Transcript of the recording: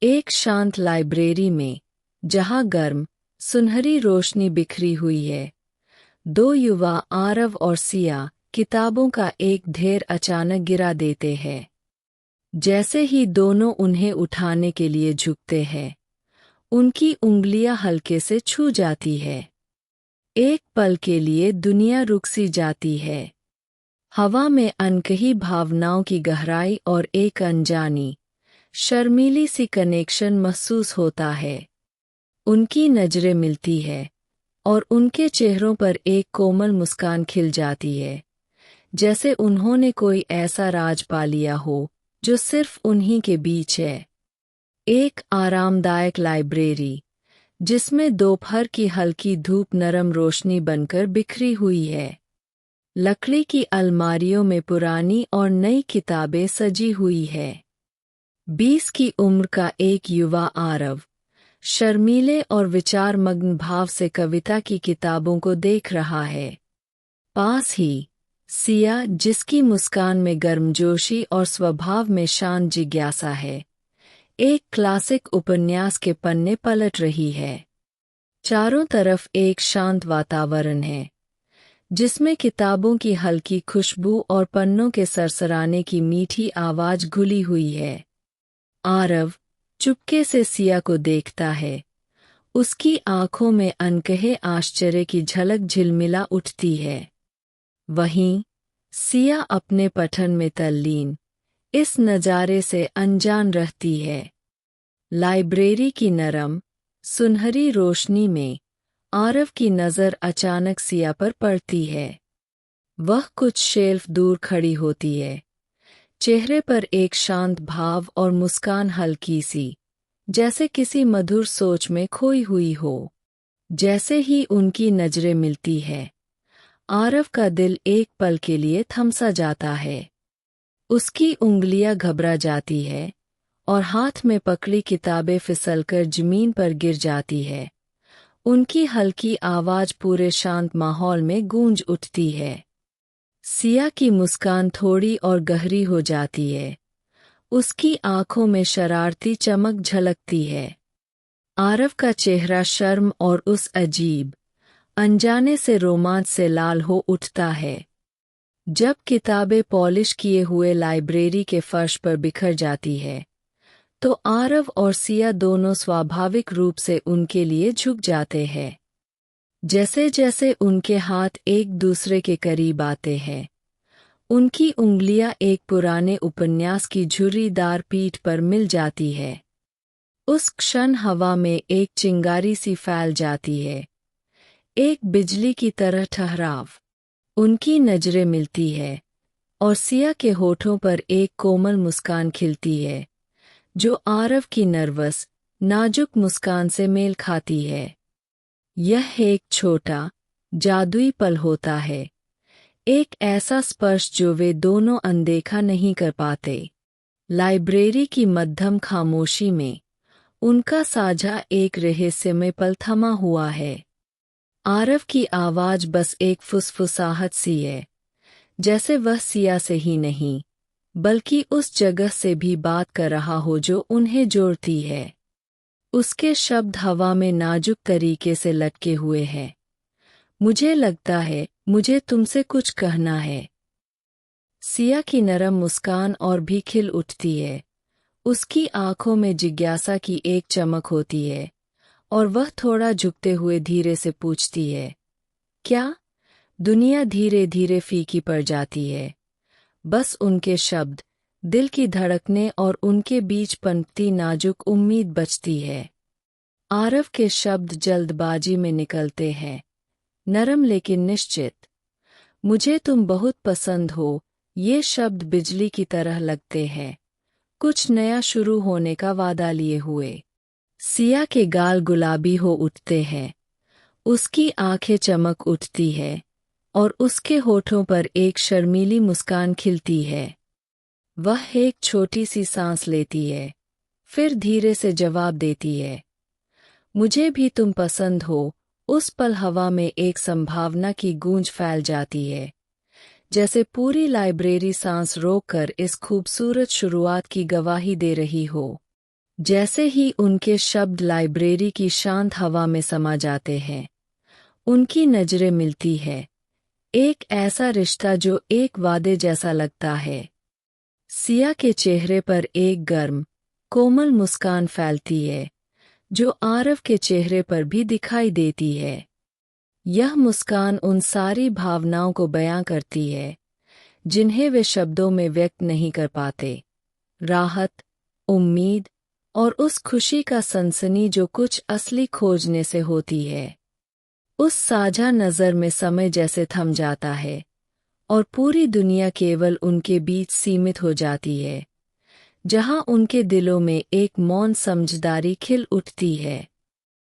एक शांत लाइब्रेरी में, जहां गर्म, सुनहरी रोशनी बिखरी हुई है, दो युवा आरव और सिया किताबों का एक ढेर अचानक गिरा देते हैं। जैसे ही दोनों उन्हें उठाने के लिए झुकते हैं, उनकी उंगलियां हल्के से छू जाती है। एक पल के लिए दुनिया रुक सी जाती है। हवा में अनकही भावनाओं की गहराई और एक अनजानी, शर्मीली सी कनेक्शन महसूस होता है। उनकी नजरें मिलती है और उनके चेहरों पर एक कोमल मुस्कान खिल जाती है, जैसे उन्होंने कोई ऐसा राज पा लिया हो जो सिर्फ उन्हीं के बीच है। एक आरामदायक लाइब्रेरी, जिसमें दोपहर की हल्की धूप नरम रोशनी बनकर बिखरी हुई है। लकड़ी की अलमारियों में पुरानी और नई किताबें सजी हुई है। 20 की उम्र का एक युवा आरव, शर्मीले और विचारमग्न भाव से कविता की किताबों को देख रहा है। पास ही सिया, जिसकी मुस्कान में गर्मजोशी और स्वभाव में शांत जिज्ञासा है, एक क्लासिक उपन्यास के पन्ने पलट रही है। चारों तरफ एक शांत वातावरण है, जिसमें किताबों की हल्की खुशबू और पन्नों के सरसराने की मीठी आवाज घुली हुई है। आरव चुपके से सिया को देखता है। उसकी आंखों में अनकहे आश्चर्य की झलक झिलमिला उठती है। वहीं सिया अपने पठन में तल्लीन, इस नज़ारे से अनजान रहती है। लाइब्रेरी की नरम, सुनहरी रोशनी में आरव की नज़र अचानक सिया पर पड़ती है। वह कुछ शेल्फ दूर खड़ी होती है, चेहरे पर एक शांत भाव और मुस्कान हल्की सी, जैसे किसी मधुर सोच में खोई हुई हो। जैसे ही उनकी नजरें मिलती है, आरव का दिल एक पल के लिए थम सा जाता है। उसकी उंगलियां घबरा जाती है और हाथ में पकड़ी किताबें फिसलकर जमीन पर गिर जाती है। उनकी हल्की आवाज पूरे शांत माहौल में गूंज उठती है। सिया की मुस्कान थोड़ी और गहरी हो जाती है। उसकी आंखों में शरारती चमक झलकती है। आरव का चेहरा शर्म और उस अजीब, अनजाने से रोमांच से लाल हो उठता है। जब किताबें पॉलिश किए हुए लाइब्रेरी के फर्श पर बिखर जाती है, तो आरव और सिया दोनों स्वाभाविक रूप से उनके लिए झुक जाते हैं। जैसे जैसे उनके हाथ एक दूसरे के करीब आते हैं, उनकी उंगलियां एक पुराने उपन्यास की झुर्रीदार पीठ पर मिल जाती है। उस क्षण हवा में एक चिंगारी सी फैल जाती है, एक बिजली की तरह ठहराव। उनकी नजरें मिलती है और सिया के होठों पर एक कोमल मुस्कान खिलती है, जो आरव की नर्वस, नाजुक मुस्कान से मेल खाती है। यह एक छोटा, जादुई पल होता है, एक ऐसा स्पर्श जो वे दोनों अनदेखा नहीं कर पाते। लाइब्रेरी की मध्यम खामोशी में उनका साझा एक रहस्यमय पल थमा हुआ है। आरव की आवाज बस एक फुसफुसाहट सी है, जैसे वह सिया से ही नहीं, बल्कि उस जगह से भी बात कर रहा हो जो उन्हें जोड़ती है। उसके शब्द हवा में नाजुक तरीके से लटके हुए हैं। मुझे लगता है मुझे तुमसे कुछ कहना है। सिया की नरम मुस्कान और भी खिल उठती है। उसकी आंखों में जिज्ञासा की एक चमक होती है और वह थोड़ा झुकते हुए धीरे से पूछती है, क्या? दुनिया धीरे धीरे फीकी पड़ जाती है। बस उनके शब्द, दिल की धड़कनें और उनके बीच पनपती नाजुक उम्मीद बचती है। आरव के शब्द जल्दबाजी में निकलते हैं, नरम लेकिन निश्चित। मुझे तुम बहुत पसंद हो। ये शब्द बिजली की तरह लगते हैं, कुछ नया शुरू होने का वादा लिए हुए। सिया के गाल गुलाबी हो उठते हैं, उसकी आंखें चमक उठती है और उसके होठों पर एक शर्मीली मुस्कान खिलती है। वह एक छोटी सी सांस लेती है, फिर धीरे से जवाब देती है, मुझे भी तुम पसंद हो। उस पल हवा में एक संभावना की गूंज फैल जाती है, जैसे पूरी लाइब्रेरी सांस रोककर इस खूबसूरत शुरुआत की गवाही दे रही हो। जैसे ही उनके शब्द लाइब्रेरी की शांत हवा में समा जाते हैं, उनकी नजरें मिलती है। एक ऐसा रिश्ता जो एक वादे जैसा लगता है। सिया के चेहरे पर एक गर्म, कोमल मुस्कान फैलती है, जो आरव के चेहरे पर भी दिखाई देती है। यह मुस्कान उन सारी भावनाओं को बयां करती है जिन्हें वे शब्दों में व्यक्त नहीं कर पाते। राहत, उम्मीद और उस खुशी का सनसनी जो कुछ असली खोजने से होती है। उस साझा नज़र में समय जैसे थम जाता है और पूरी दुनिया केवल उनके बीच सीमित हो जाती है, जहां उनके दिलों में एक मौन समझदारी खिल उठती है।